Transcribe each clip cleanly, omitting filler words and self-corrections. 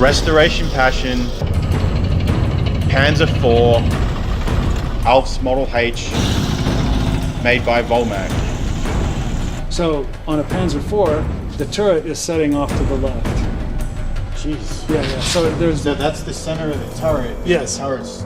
Restoration Passion, Panzer IV Ausf Model H, made by Volmac. So on a Panzer IV, the turret is setting off to the left. Jeez. Yeah. So there's. So that's the center of the turret. Yes. The turret's.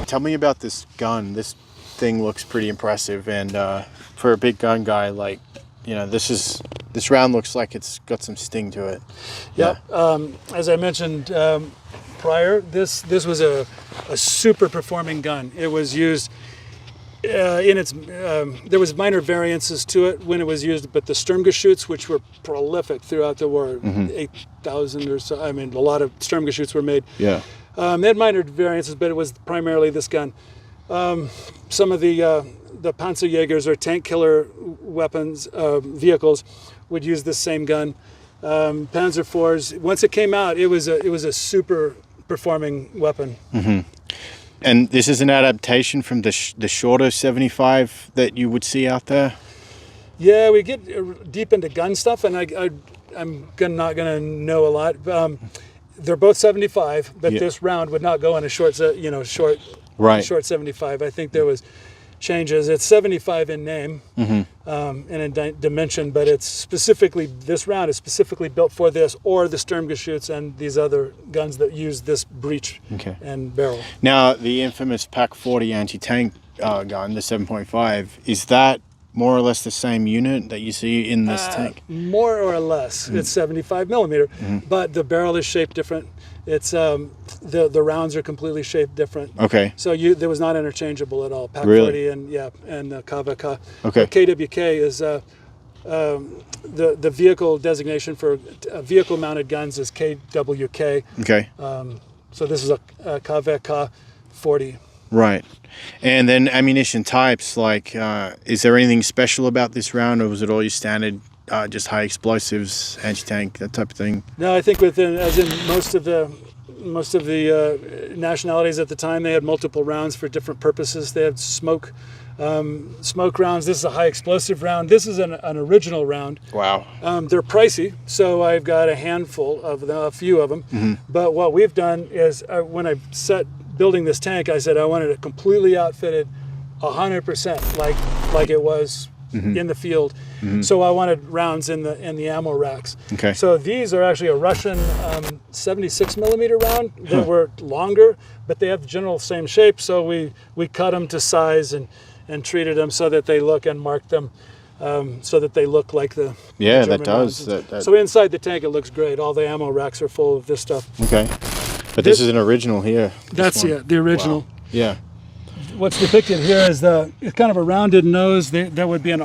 Tell me about this gun. This thing looks pretty impressive, and for a big gun guy, like, you know, this round looks like it's got some sting to it. Yeah. As I mentioned prior, this was a super performing gun. It was used in its. There was minor variances to it when it was used, but the Sturmgeschütz, which were prolific throughout the war, 8,000 or so. I mean, a lot of Sturmgeschütz were made. Yeah. They had minor variances, but it was primarily this gun. Some of the Panzerjägers, or tank killer weapons, vehicles, would use this same gun. Panzer IVs, once it came out, it was a super performing weapon. And this is an adaptation from the shorter 75 that you would see out there? Yeah, we get deep into gun stuff, and I'm not going to know a lot. They're both 75, but this round would not go in a short 75. I think there was changes. It's 75 in name and in dimension, but it's specifically, this round is specifically built for this, or the Sturmgeschütz and these other guns that use this breech and barrel. Now, the infamous Pak 40 anti-tank gun, the 7.5, is that more or less the same unit that you see in this tank? More or less. It's 75 millimeter, but the barrel is shaped different. It's the rounds are completely shaped different. Okay. So there was not interchangeable at all. Pak 40 and KVK. Okay. KWK is the vehicle designation for vehicle-mounted guns is KWK. Okay. So this is a KVK 40. Right. And then ammunition types, like, is there anything special about this round, or was it all your standard, just high explosives, anti-tank, that type of thing? No, I think as in most of the nationalities at the time, they had multiple rounds for different purposes. They had smoke rounds. This is a high explosive round. This is an original round. Wow. They're pricey, so I've got a handful of them, a few of them. But what we've done is, when I set building this tank, I said I wanted it completely outfitted 100% like it was in the field. So I wanted rounds in the ammo racks. Okay. So these are actually a Russian 76 millimeter round. They were longer, but they have the general same shape. So we cut them to size and treated them so that they look, and marked them so that they look like the German that does. So inside the tank, it looks great. All the ammo racks are full of this stuff. Okay. But this is an original here. That's the original. Wow. Yeah. What's depicted here is it's kind of a rounded nose. That would be an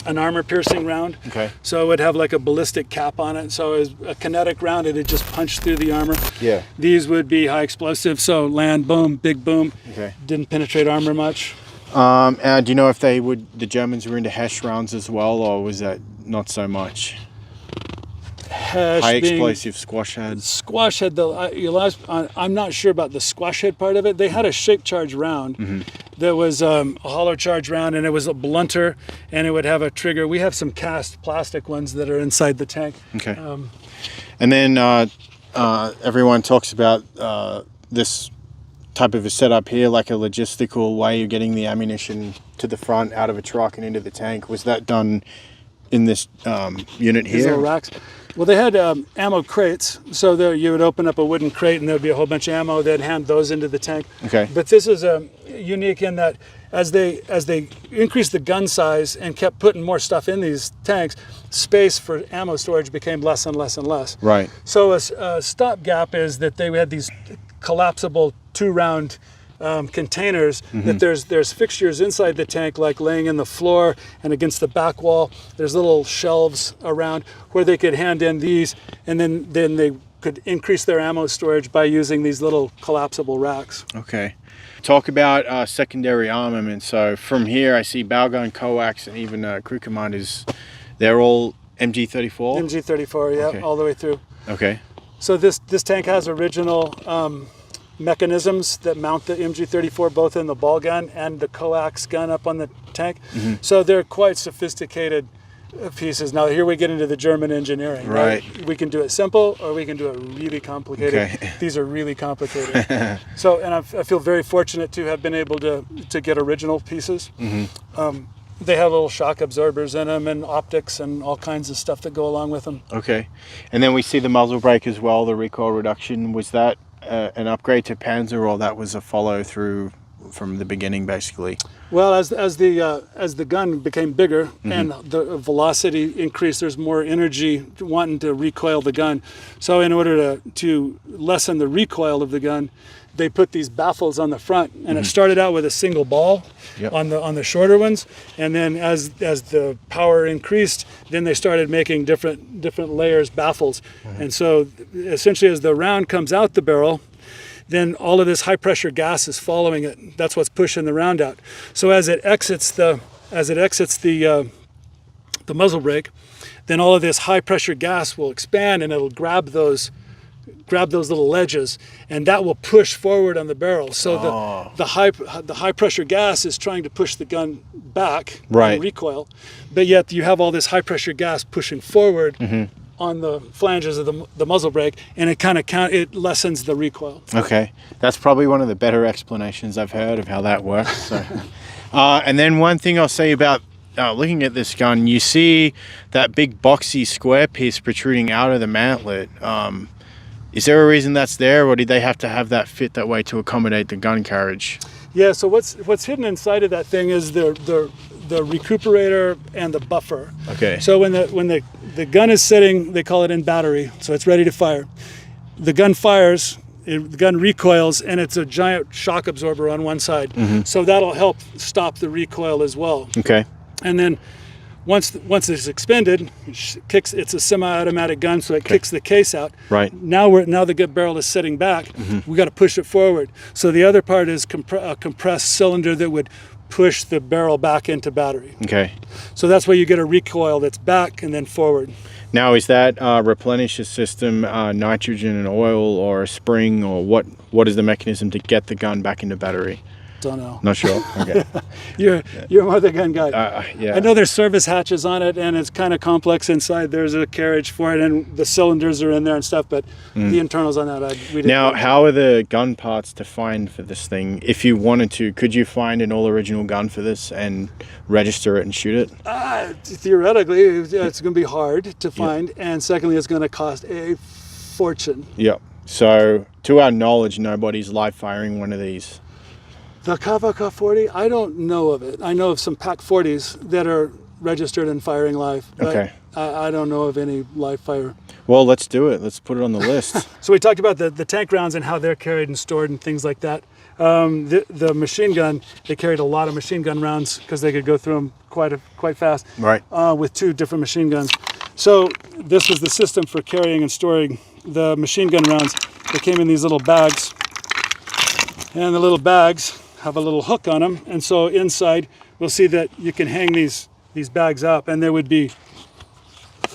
armor-piercing round. Okay. So it would have like a ballistic cap on it. So as a kinetic round, it'd just punch through the armor. Yeah. These would be high explosive. So land, boom, big boom. Okay. Didn't penetrate armor much. And do you know if the Germans were into Hesh rounds as well, or was that not so much? High explosive squash head. Squash head, I'm not sure about the squash head part of it. They had a shape charge round that was a hollow charge round, and it was a blunter, and it would have a trigger. We have some cast plastic ones that are inside the tank. Okay. And then everyone talks about this type of a setup here, like a logistical way of getting the ammunition to the front, out of a truck and into the tank. Was that done in this unit here? These little racks. Well, they had ammo crates, so there you would open up a wooden crate and there'd be a whole bunch of ammo. They'd hand those into the tank. Okay. But this is unique in that as they increased the gun size and kept putting more stuff in these tanks, space for ammo storage became less and less and less. Right. So a stopgap is that they had these collapsible 2-round containers that there's fixtures inside the tank, like laying in the floor and against the back wall. There's little shelves around where they could hand in these, and then they could increase their ammo storage by using these little collapsible racks. Okay. Talk about secondary armament. So from here, I see bow gun, coax, and even crew commanders. They're all MG34? MG34, yeah, Okay. all the way through. Okay. So this tank has original mechanisms that mount the MG34 both in the ball gun and the coax gun up on the tank. So they're quite sophisticated pieces. Now here we get into the German engineering. Right. We can do it simple or we can do it really complicated. Okay. These are really complicated. So, and I feel very fortunate to have been able to get original pieces. They have little shock absorbers in them and optics and all kinds of stuff that go along with them. Okay. And then we see the muzzle brake as well, the recoil reduction. Was that an upgrade to Panzer, or that was a follow through from the beginning, basically? Well, as the gun became bigger and the velocity increased, there's more energy wanting to recoil the gun. So in order to lessen the recoil of the gun, they put these baffles on the front, and it started out with a single ball on the shorter ones, and then as the power increased, then they started making different layers baffles, and so essentially as the round comes out the barrel, then all of this high pressure gas is following it. That's what's pushing the round out. So as it exits the muzzle brake, then all of this high pressure gas will expand and it'll grab those little ledges, and that will push forward on the barrel. So the high pressure gas is trying to push the gun back and recoil, but yet you have all this high pressure gas pushing forward on the flanges of the muzzle brake, and it lessens the recoil. Okay, that's probably one of the better explanations I've heard of how that works. So, and then one thing I'll say about looking at this gun, you see that big boxy square piece protruding out of the mantlet. Is there a reason that's there, or did they have to have that fit that way to accommodate the gun carriage? Yeah, so what's hidden inside of that thing is the recuperator and the buffer. Okay. So when the gun is sitting, they call it in battery, so it's ready to fire. The gun fires, the gun recoils, and it's a giant shock absorber on one side. So that'll help stop the recoil as well. Okay. And then once it's expended, it's a semi-automatic gun, so it kicks the case out. Right. Now the good barrel is sitting back. We got to push it forward. So the other part is a compressed cylinder that would push the barrel back into battery. Okay. So that's where you get a recoil that's back and then forward. Now, is that replenish the system nitrogen and oil, or a spring, or what is the mechanism to get the gun back into battery? Don't know. Not sure. Okay. You're more the gun guy. Yeah. I know there's service hatches on it, and it's kind of complex inside. There's a carriage for it, and the cylinders are in there and stuff. But the internals on that, we didn't. Now, how are the gun parts to find for this thing? If you wanted to, could you find an all original gun for this and register it and shoot it? Theoretically, it's going to be hard to find, and secondly, it's going to cost a fortune. Yep. So, to our knowledge, nobody's live firing one of these. The Kavaka 40, I don't know of it. I know of some PAC 40s that are registered and firing live. But I don't know of any live fire. Well, let's do it. Let's put it on the list. So we talked about the tank rounds and how they're carried and stored and things like that. The machine gun, they carried a lot of machine gun rounds because they could go through them quite fast. Right. With 2 different machine guns. So this was the system for carrying and storing the machine gun rounds. They came in these little bags, and the little bags have a little hook on them, and so inside we'll see that you can hang these bags up, and there would be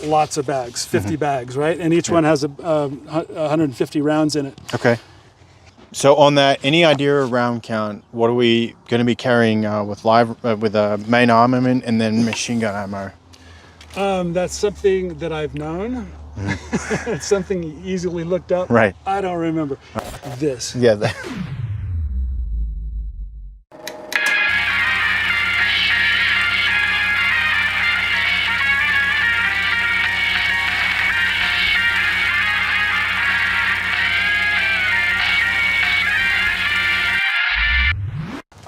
lots of bags, 50 bags, right? And each one has 150 rounds in it. Okay. So on that, any idea of round count? What are we going to be carrying with main armament and then machine gun ammo? That's something that I've known. It's something easily looked up. Right. I don't remember this. Yeah.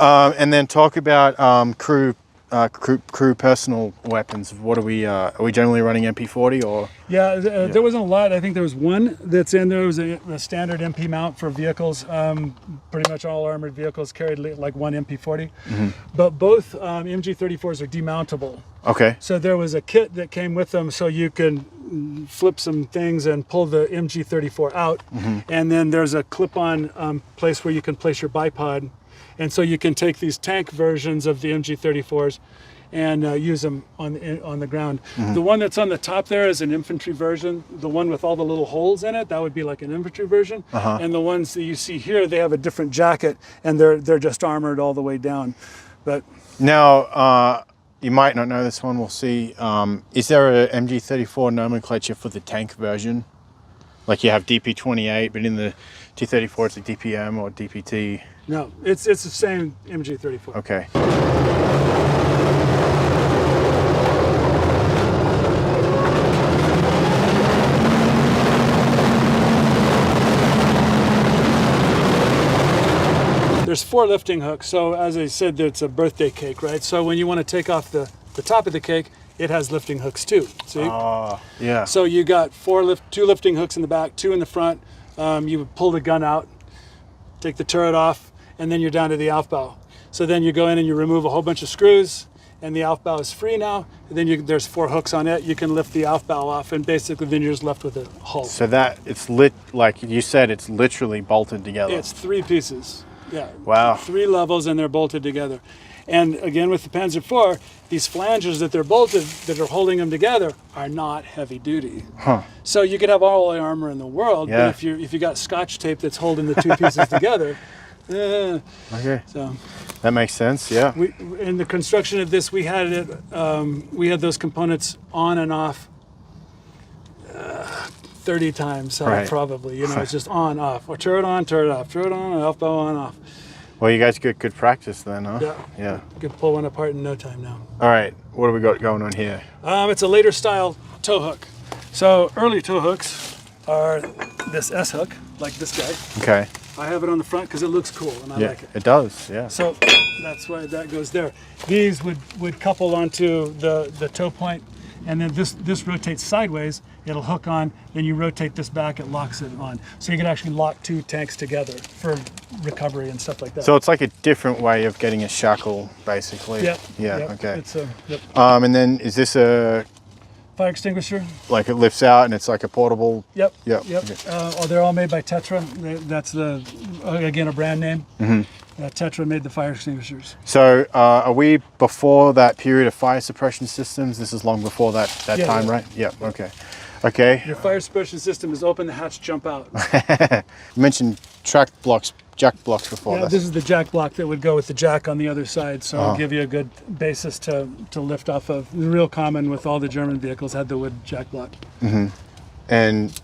And then talk about crew personal weapons. What are we generally running MP40 or? Yeah, there wasn't a lot. I think there was one that's in there. It was a standard MP mount for vehicles. Pretty much all armored vehicles carried like one MP40. But both MG34s are demountable. Okay. So there was a kit that came with them, so you can flip some things and pull the MG34 out. And then there's a clip-on place where you can place your bipod. And so you can take these tank versions of the MG34s and use them on the ground. The one that's on the top there is an infantry version. The one with all the little holes in it, that would be like an infantry version. And the ones that you see here, they have a different jacket, and they're just armored all the way down. But now, you might not know this one. We'll see. Is there a MG34 nomenclature for the tank version? Like you have DP28, but in the T34 it's a DPM or DPT. no, it's the same MG34. Okay. There's 4 lifting hooks. So as I said, it's a birthday cake, right? So when you want to take off the top of the cake, it has lifting hooks too. See? Oh, yeah. So you got 2 lifting hooks in the back, 2 in the front. You would pull the gun out, take the turret off, and then you're down to the Aufbau. So then you go in and you remove a whole bunch of screws, and the Aufbau is free now. And then there's 4 hooks on it. You can lift the Aufbau off, and basically then you're just left with a hull. So that it's lit, like you said, it's literally bolted together. It's 3 pieces. Yeah. Wow. 3 levels, and they're bolted together. And again, with the Panzer IV, these flanges that they're bolted, that are holding them together, are not heavy duty. So you could have all the armor in the world, but if you got Scotch tape that's holding the 2 pieces together, Okay. So That makes sense. Yeah. in the construction of this, we had it. We had those components on and off 30 times, Right. probably. You know, it's just on, off, or turret on, turret off, turret on, off, bow on, off. Well, you guys get good practice then, huh? Yeah. Yeah. You can pull one apart in no time now. All right. What do we got going on here? It's a later style tow hook. So early tow hooks are this S hook, like this guy. Okay. I have it on the front because it looks cool and I like it. It does. Yeah. So that's why that goes there. These would couple onto the tow point, and then this rotates sideways. It'll hook on. Then you rotate this back. It locks it on. So you can actually lock 2 tanks together for recovery and stuff like that. So it's like a different way of getting a shackle, basically. Yeah. Yeah. Yep. Okay. It's yep. And then is this a Fire extinguisher. like it lifts out and it's like a portable? Yep. Yep. Yep. Okay. They're all made by Tetra. That's again a brand name. Tetra made the fire extinguishers. So are we before that period of fire suppression systems? This is long before that time, yeah. right? Yeah. Okay. Okay. Your fire suppression system is open the hatch, jump out. You mentioned jack blocks before. Yeah, this is the jack block that would go with the jack on the other side, so it'll give you a good basis to lift off of. Real common with all the German vehicles had the wood jack block. And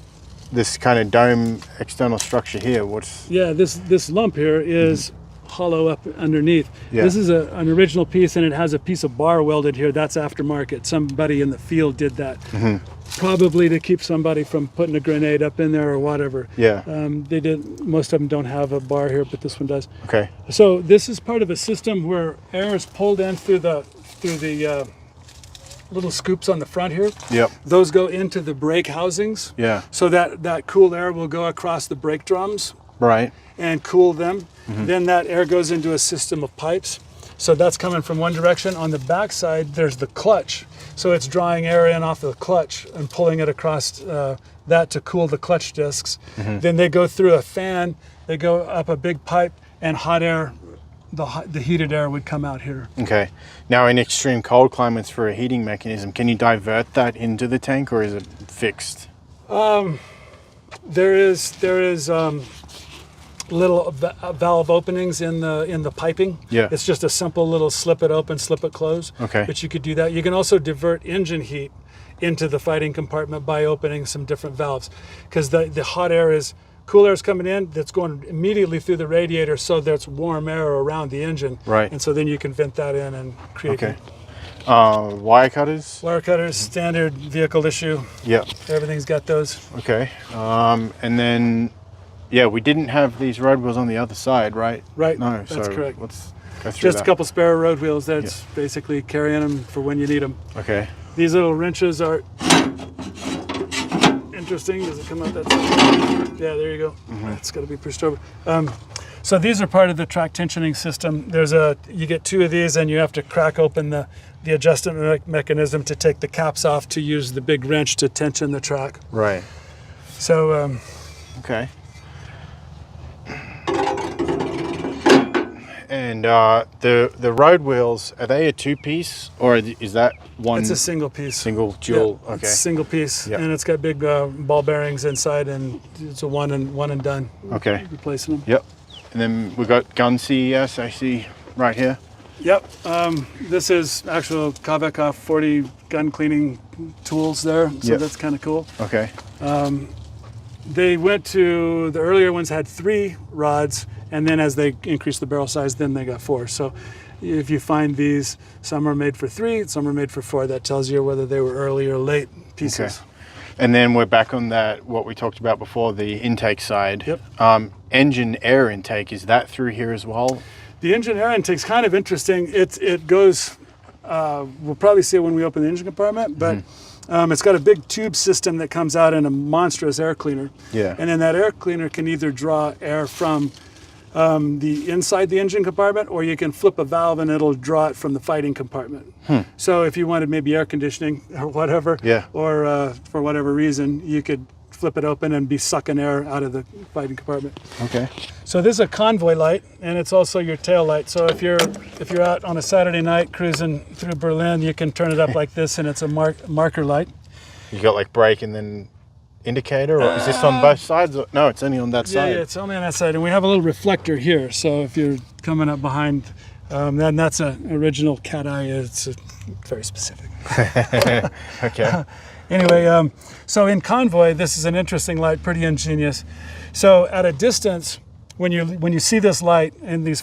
this kind of dome external structure here, what's... Yeah, this lump here is hollow up underneath. Yeah. This is an original piece, and it has a piece of bar welded here. That's aftermarket. Somebody in the field did that. Probably to keep somebody from putting a grenade up in there or whatever. Yeah. They did. Most of them don't have a bar here, but this one does. Okay. So this is part of a system where air is pulled in through the little scoops on the front here. Yep. Those go into the brake housings. Yeah. So that cool air will go across the brake drums Right. and cool them. Then that air goes into a system of pipes. So that's coming from one direction. On the back side, there's the clutch. So it's drawing air in off the clutch and pulling it across that to cool the clutch discs. Then they go through a fan, they go up a big pipe, and hot air, the heated air would come out here. Okay. Now in extreme cold climates for a heating mechanism, can you divert that into the tank or is it fixed? There is little valve openings in the piping. Yeah. It's just a simple little slip it open, slip it close. Okay. But you could do that. You can also divert engine heat into the fighting compartment by opening some different valves, because the hot air is, cool air is coming in, that's going immediately through the radiator, so there's warm air around the engine. Right. And so then you can vent that in and create Okay. Wire cutters? wire cutters, standard vehicle issue. Yep. Everything's got those. Okay. And then, yeah, we didn't have these road wheels on the other side, right? Right. No. That's correct. Let's Go through Just that. a couple spare road wheels. That's basically carrying them for when you need them. Okay. These little wrenches are interesting. Does it come out that side? Yeah, there you go. It's got to be pushed over. So these are part of the track tensioning system. You get 2 of these, and you have to crack open the adjustment mechanism to take the caps off to use the big wrench to tension the track. Right. So Okay. And the road wheels, are they a 2-piece or is that one? it's a single piece. Single dual. Yeah, Okay. it's a single piece, Yeah. and it's got big ball bearings inside, and it's a one and done. Okay. Replacing them. Yep. And then we got gun CES. I see right here. Yep. This is actual Kavakov 40 gun cleaning tools there, so Yep. that's kind of cool. Okay. They went to, the earlier ones had 3 rods, and then as they increased the barrel size, then they got 4. So if you find these, some are made for 3, some are made for 4. That tells you whether they were early or late pieces. Okay. And then we're back on that, what we talked about before, the intake side. Yep. Engine air intake, is that through here as well? The engine air intake's kind of interesting. It goes, we'll probably see it when we open the engine compartment, but it's got a big tube system that comes out in a monstrous air cleaner. Yeah. And then that air cleaner can either draw air from the inside the engine compartment, or you can flip a valve and it'll draw it from the fighting compartment. So if you wanted maybe air conditioning or whatever, or for whatever reason, you could flip it open and be sucking air out of the fighting compartment. Okay. So this is a convoy light, and it's also your tail light. So if you're out on a Saturday night cruising through Berlin, you can turn it up like this, and it's a marker light. You got like brake and then indicator, or is this on both sides? Or, no, it's only on that side. Yeah, it's only on that side, and we have a little reflector here. So if you're coming up behind, then that's an original cat eye. It's very specific. Okay. Anyway, so in convoy, this is an interesting light, pretty ingenious. So at a distance, when you see this light and these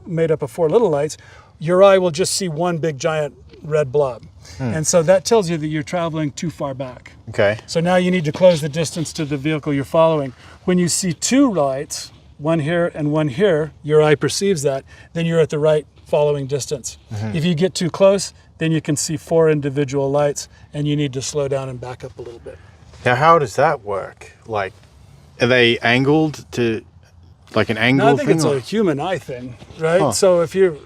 made up of 4 little lights, your eye will just see one big giant red blob. And so that tells you that you're traveling too far back. Okay. So now you need to close the distance to the vehicle you're following. When you see 2 lights, one here and one here, your eye perceives that, then you're at the right following distance. If you get too close, then you can see 4 individual lights, and you need to slow down and back up a little bit. Now, how does that work? Like, are they angled to, like an angle No, I think thing? it's a human eye thing, right? So if you're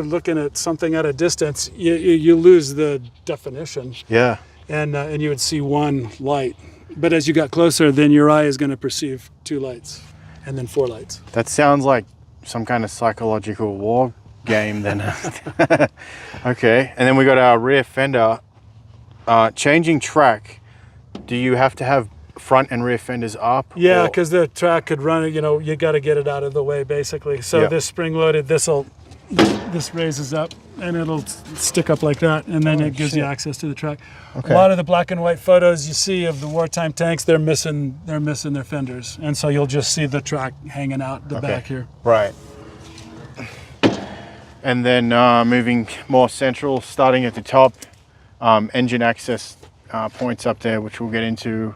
looking at something at a distance, you lose the definition. Yeah. And you would see 1 light. But as you got closer, then your eye is going to perceive 2 lights, and then 4 lights. That sounds like some kind of psychological war game then. Okay. And then we got our rear fender. Changing track, do you have to have front and rear fenders up? Yeah, or- because the track could run it, you got to get it out of the way, basically. So Yeah. this spring-loaded, this raises up, and it'll stick up like that, and then it gives you access to the track. Okay. A lot of the black and white photos you see of the wartime tanks, they're missing their fenders, and so you'll just see the track hanging out the back here. Right. And then moving more central, starting at the top, engine access points up there, which we'll get into.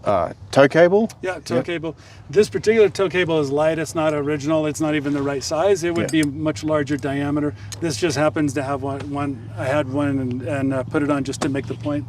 Tow cable? Yeah, tow cable. This particular tow cable is light. It's not original. It's not even the right size. It would be much larger diameter. This just happens to have one. I had one and put it on just to make the point.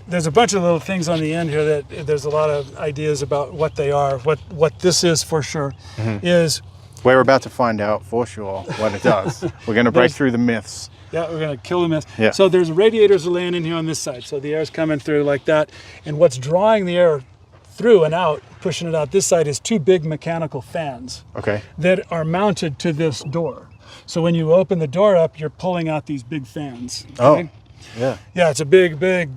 There's a bunch of little things on the end here that there's a lot of ideas about what they are. What this is for sure is. We're about to find out for sure what it does. We're going to break through the myths. Yeah, we're going to kill the myth. Yeah. So there's radiators laying in here on this side. So the air's coming through like that. And what's drawing the air through and out, pushing it out this side, is 2 big mechanical fans Okay. that are mounted to this door. So when you open the door up, you're pulling out these big fans. Okay? Oh, yeah. Yeah, it's a big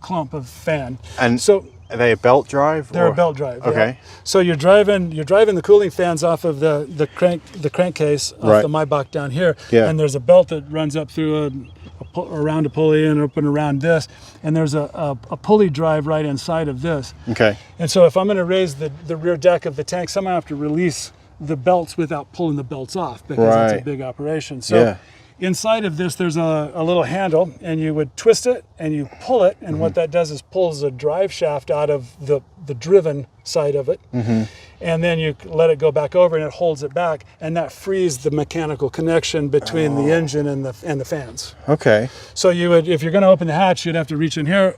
clump of fan. And so are they a belt drive? they're or? a belt drive. Okay. Yeah. So you're driving the cooling fans off of the crankcase off the Maybach down here, and there's a belt that runs up through around a pulley and up and around this, and there's a pulley drive right inside of this. Okay. And so if I'm going to raise the rear deck of the tank, somehow I have to release the belts without pulling the belts off, because it's a big operation. So Inside of this, there's a little handle, and you would twist it and you pull it, and what that does is pulls a drive shaft out of the driven side of it, and then you let it go back over, and it holds it back, and that frees the mechanical connection between the engine and the fans. Okay. So you would, if you're going to open the hatch, you'd have to reach in here,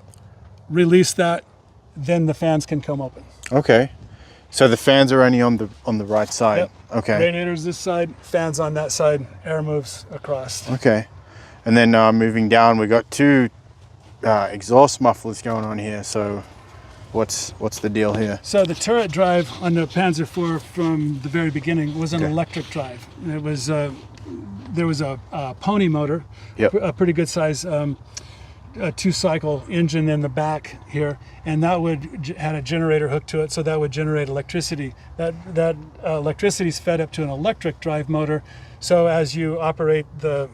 release that, then the fans can come open. Okay. So the fans are only on the right side. Yep. Okay. Radiators this side, fans on that side, air moves across. Okay. And then moving down, we got two exhaust mufflers going on here. So what's the deal here? So the turret drive on the Panzer IV from the very beginning was an electric drive. It was there was a pony motor, a pretty good size a 2-cycle engine in the back here, and that had a generator hooked to it, so that would generate electricity. That electricity is fed up to an electric drive motor. So as you operate the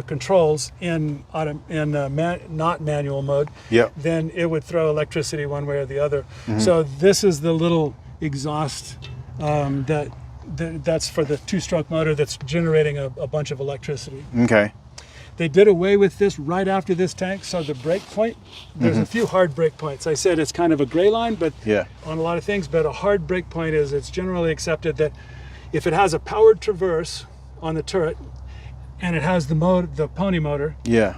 controls in not manual mode, then it would throw electricity one way or the other. So this is the little exhaust that's for the 2-stroke motor that's generating a bunch of electricity. Okay. They did away with this right after this tank, so the brake point, there's a few hard brake points. I said it's kind of a gray line, but on a lot of things, but a hard brake point is it's generally accepted that if it has a powered traverse on the turret and it has the pony motor,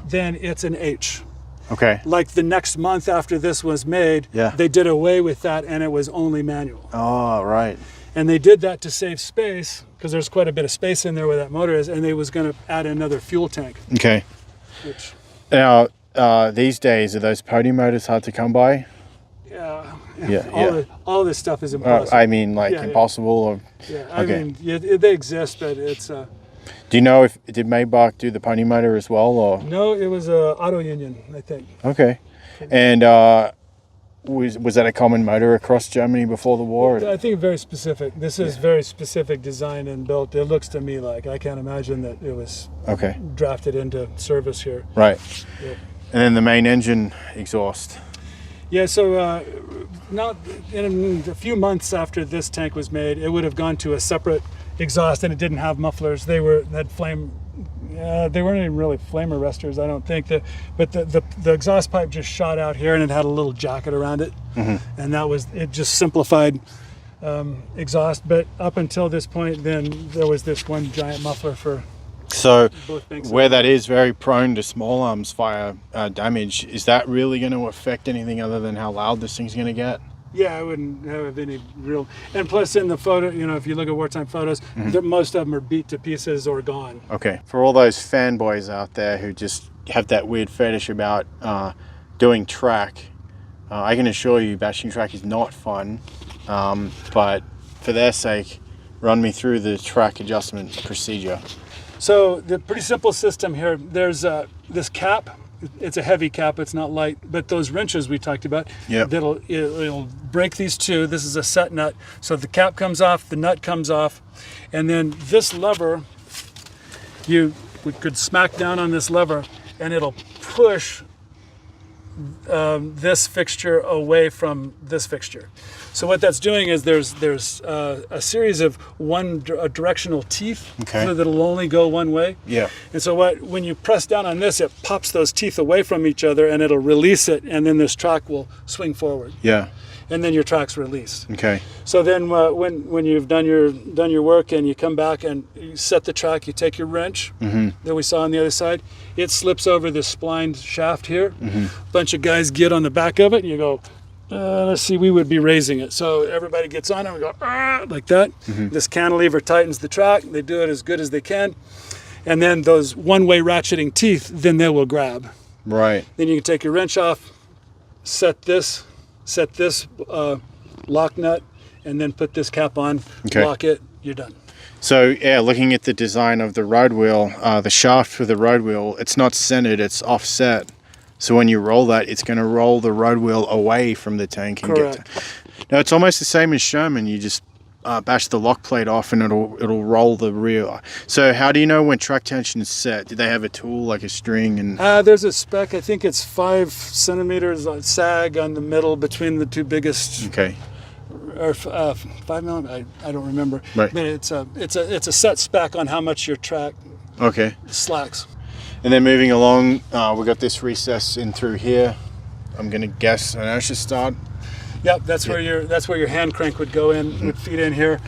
then it's an H. Okay. Like the next month after this was made, they did away with that and it was only manual. Oh, right. And they did that to save space, because there's quite a bit of space in there where that motor is, and they was going to add another fuel tank. Okay. Which, now, these days, are those pony motors hard to come by? All this stuff is impossible. I mean, like impossible? Or, I mean, they exist, but it's... do you know did Maybach do the pony motor as well? Or? No, it was Auto Union, I think. Okay. And was that a common motor across Germany before the war? I think very specific. This is very specific design and built. It looks to me like I can't imagine that it was drafted into service here. Right. And then the main engine exhaust. Yeah, so not in a few months after this tank was made, it would have gone to a separate exhaust, and it didn't have mufflers. They had flame. They weren't even really flame arresters, I don't think. But the exhaust pipe just shot out here, and it had a little jacket around it, and it just simplified exhaust. But up until this point, then there was this one giant muffler for. So where that is very prone to small arms fire damage, is that really going to affect anything other than how loud this thing's going to get? Yeah, I wouldn't have any real. And plus, in the photo, if you look at wartime photos, most of them are beat to pieces or gone. Okay. For all those fanboys out there who just have that weird fetish about doing track, I can assure you bashing track is not fun. But for their sake, run me through the track adjustment procedure. So the pretty simple system here, there's this cap. It's a heavy cap, it's not light, but those wrenches we talked about, it'll break these two. This is a set nut. So the cap comes off, the nut comes off, and then this lever, we could smack down on this lever and it'll push this fixture away from this fixture. So what that's doing is there's a series of directional teeth that'll only go one way. Yeah. And so when you press down on this, it pops those teeth away from each other, and it'll release it, and then this track will swing forward. Yeah. And then your track's released. Okay. So then when you've done your work and you come back and you set the track, you take your wrench that we saw on the other side. It slips over this splined shaft here. A bunch of guys get on the back of it, and you go. Let's see, we would be raising it. So everybody gets on it, we go, like that. This cantilever tightens the track. They do it as good as they can. And then those one-way ratcheting teeth, then they will grab. Right. Then you can take your wrench off, set this lock nut, and then put this cap on, lock it, you're done. So yeah, looking at the design of the road wheel, the shaft for the road wheel, it's not centered, it's offset. So when you roll that, it's going to roll the road wheel away from the tank. And Correct. Now it's almost the same as Sherman. You just bash the lock plate off and it'll roll the rear. So how do you know when track tension is set? Do they have a tool like a string? And there's a spec. I think it's 5 centimeters on sag on the middle between the two biggest. Okay. Or 5 millimeters. I don't remember. Right. But it's a set spec on how much your track slacks. And then moving along, we got this recess in through here. I'm gonna guess an inertia start. Yep, that's where your hand crank would go in, would feed in here.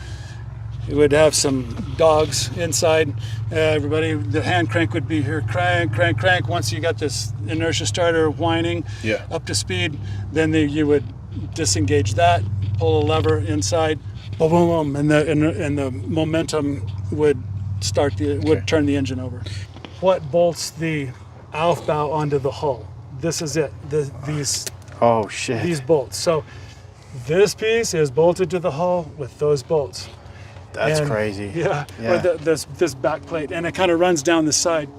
It would have some dogs inside. Everybody, the hand crank would be here, crank, crank, crank. Once you got this inertia starter whining up to speed, then you would disengage that, pull a lever inside, boom, boom, boom, and the momentum would turn the engine over. What bolts the Aufbau onto the hull? This is it. These bolts. So this piece is bolted to the hull with those bolts. That's crazy. Yeah. Or this back plate, and it kind of runs down the side.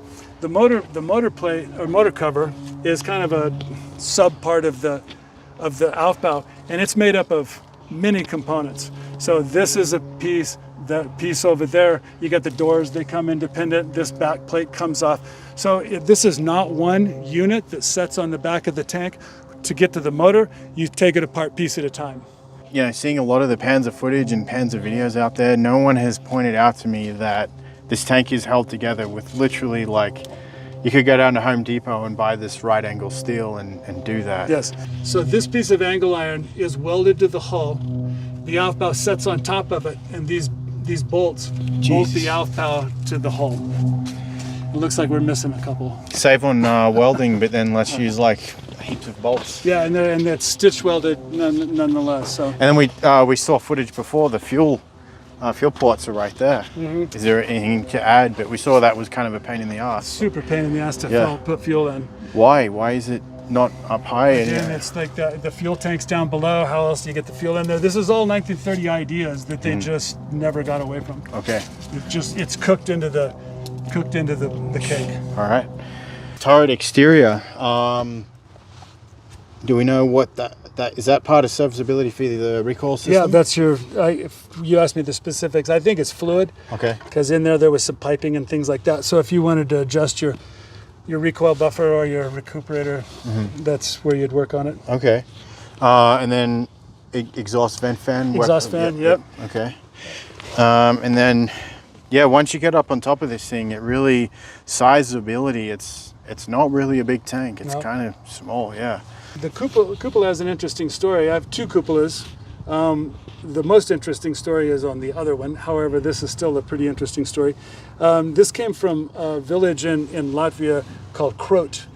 The motor plate or motor cover is kind of a sub part of the Aufbau, and it's made up of many components. So this is a piece. That piece over there, you got the doors, they come independent. This back plate comes off. So this is not one unit that sets on the back of the tank. To get to the motor, you take it apart piece at a time. You know, seeing a lot of the Panzer footage and Panzer videos out there, no one has pointed out to me that this tank is held together with literally, like, you could go down to Home Depot and buy this right angle steel and do that. Yes. So this piece of angle iron is welded to the hull. The Aufbau sets on top of it, and these bolts bolt the Aufbau to the hull. It looks like we're missing a couple. Save on welding, but then let's use like heaps of bolts. Yeah, and it's stitch welded nonetheless. So. And then we saw footage before. The fuel ports are right there. Is there anything to add? But we saw that was kind of a pain in the ass. Super pain in the ass to put fuel in. Why? Why is it not up high? Again, it's like the fuel tank's down below. How else do you get the fuel in there? This is all 1930 ideas that they just never got away from. Okay. It's cooked into the cake. All right. Turret exterior. Do we know what that is? That part of serviceability for the recoil system? Yeah, that's if you asked me the specifics, I think it's fluid. Okay. Because in there was some piping and things like that. So if you wanted to adjust your recoil buffer or your recuperator, that's where you'd work on it. Okay. And then exhaust vent fan. Exhaust fan. Yep. Okay. And then, once you get up on top of this thing, it really sizability. It's not really a big tank. It's kind of small. Yeah. The cupola has an interesting story. I have two cupolas. The most interesting story is on the other one. However, this is still a pretty interesting story. This came from a village in Latvia called Krot.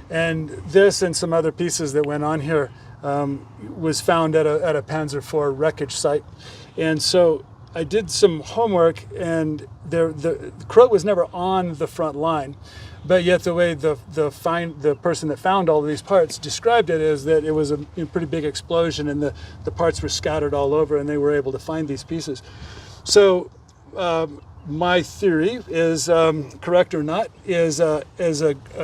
And this and some other pieces that went on here was found at a Panzer IV wreckage site. And so I did some homework, and the Krot was never on the front line. But yet the way the person that found all of these parts described it is that it was a pretty big explosion, and the parts were scattered all over, and they were able to find these pieces. So my theory is, correct or not, is a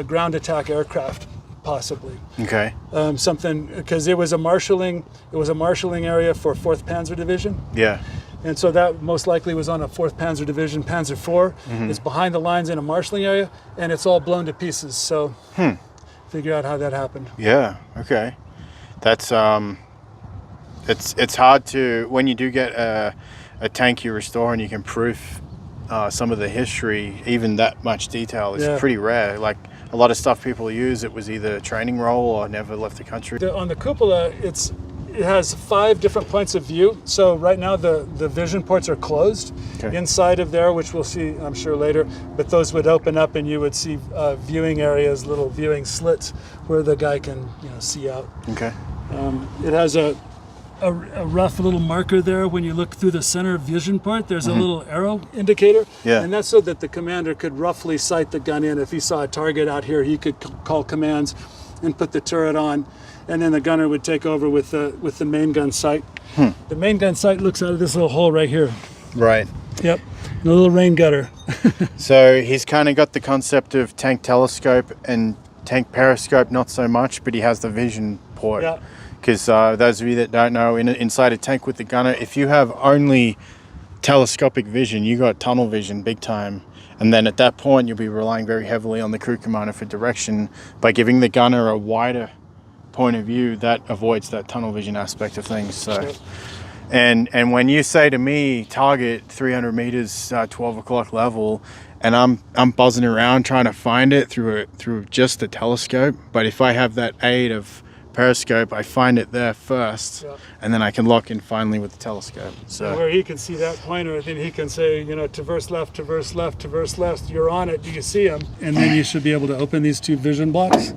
ground attack aircraft, possibly. Okay. Something, because it was a marshalling area for 4th Panzer Division. Yeah. And so that most likely was on a 4th Panzer Division, Panzer IV. It's behind the lines in a marshalling area, and it's all blown to pieces. So figure out how that happened. Yeah, okay. That's, it's hard to, when you do get a tank you restore and you can proof some of the history, even that much detail is pretty rare. Like a lot of stuff people use, it was either a training role or never left the country. On the cupola, it has 5 different points of view. So right now the vision ports are closed inside of there, which we'll see, I'm sure, later. But those would open up, and you would see viewing areas, little viewing slits where the guy can see out. Okay. It has a rough little marker there. When you look through the center vision port, there's a little arrow indicator. Yeah. And that's so that the commander could roughly sight the gun in. If he saw a target out here, he could call commands and put the turret on. And then the gunner would take over with the main gun sight. The main gun sight looks out of this little hole right here. Right. Yep. A little rain gutter. So he's kind of got the concept of tank telescope and tank periscope, not so much, but he has the vision port. Yeah. Because those of you that don't know, inside a tank with the gunner, if you have only telescopic vision, you got tunnel vision big time. And then at that point, you'll be relying very heavily on the crew commander for direction. By giving the gunner a wider point of view, that avoids that tunnel vision aspect of things. So, and when you say to me, target 300 meters, 12 o'clock level, and I'm buzzing around trying to find it through just the telescope. But if I have that aid of periscope, I find it there first, Yeah. and then I can lock in finally with the telescope. So Where he can see that pointer, then he can say, you know, traverse left, traverse left, traverse left. You're on it. Do you see him? And then you should be able to open these two vision blocks.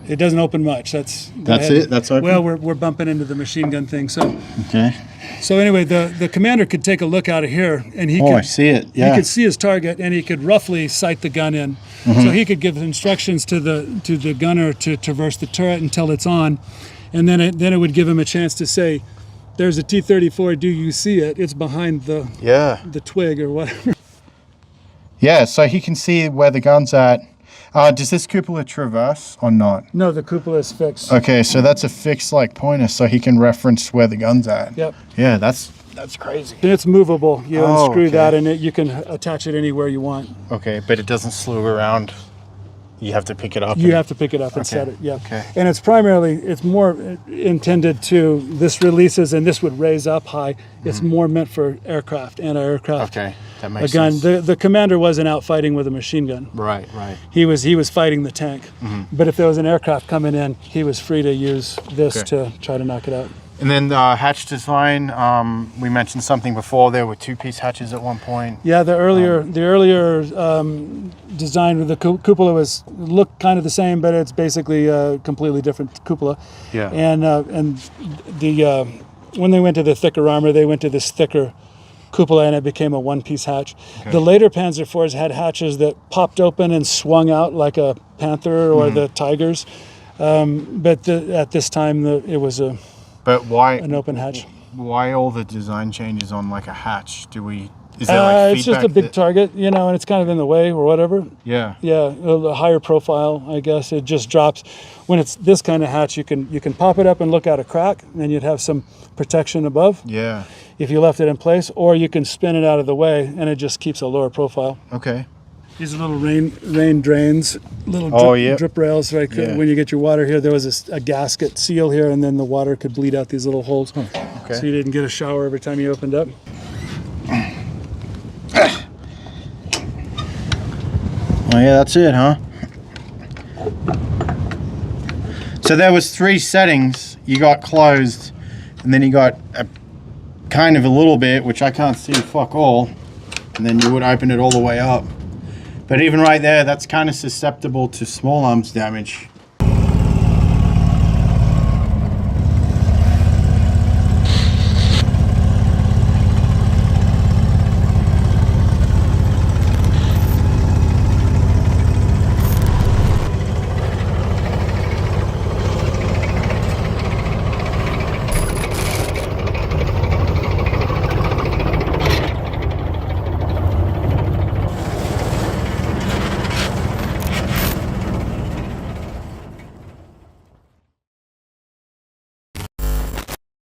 It doesn't open much. That's it? That's open? Well, we're bumping into the machine gun thing. So okay. so anyway, the commander could take a look out of here, and he Oh, could I see it. Yeah. he could see his target, and he could roughly sight the gun in. So he could give instructions to the gunner to traverse the turret until it's on, and then it would give him a chance to say, "There's a T-34. Do you see it? It's behind the twig or whatever." Yeah. So he can see where the gun's at. Does this cupola traverse or not? No, the cupola is fixed. Okay, so that's a fixed like pointer, so he can reference where the gun's at. Yep. Yeah, that's crazy. And it's movable. You Oh, unscrew okay. that, and you can attach it anywhere you want. Okay, but it doesn't slew around. You have to pick it up. You have to pick it up and Okay. set it. Yeah. Okay. And it's more intended to, this releases and this would raise up high. It's more meant for aircraft, anti-aircraft. Okay, that A makes gun. sense. The commander wasn't out fighting with a machine gun. Right. He was fighting the tank. But if there was an aircraft coming in, he was free to use this Okay. to try to knock it out. And then the hatch design, we mentioned something before. There were two-piece hatches at one point. Yeah, the earlier design with the cupola looked kind of the same, but it's basically a completely different cupola. Yeah. And the when they went to the thicker armor, they went to this thicker cupola, and it became a one-piece hatch. Okay. The later Panzer IVs had hatches that popped open and swung out like a Panther or the Tigers, but at this time it was But why an open hatch. Why all the design changes on like a hatch? Is there like It's just a feedback big that- target, you know, and it's kind of in the way or whatever. Yeah. Yeah, a higher profile, I guess. It just drops. When it's this kind of hatch, you can pop it up and look out a crack, and then you'd have some protection above Yeah. if you left it in place, or you can spin it out of the way, and it just keeps a lower profile. Okay. These are little rain drains, little Oh, yeah. drip rails. Right, Yeah. when you get your water here, there was a gasket seal here, and then the water could bleed out these little holes, Okay. so you didn't get a shower every time you opened up. Oh yeah, that's it, huh? So there was 3 settings. You got closed, and then you got a kind of a little bit, which I can't see fuck all, and then you would open it all the way up. But even right there, that's kind of susceptible to small arms damage.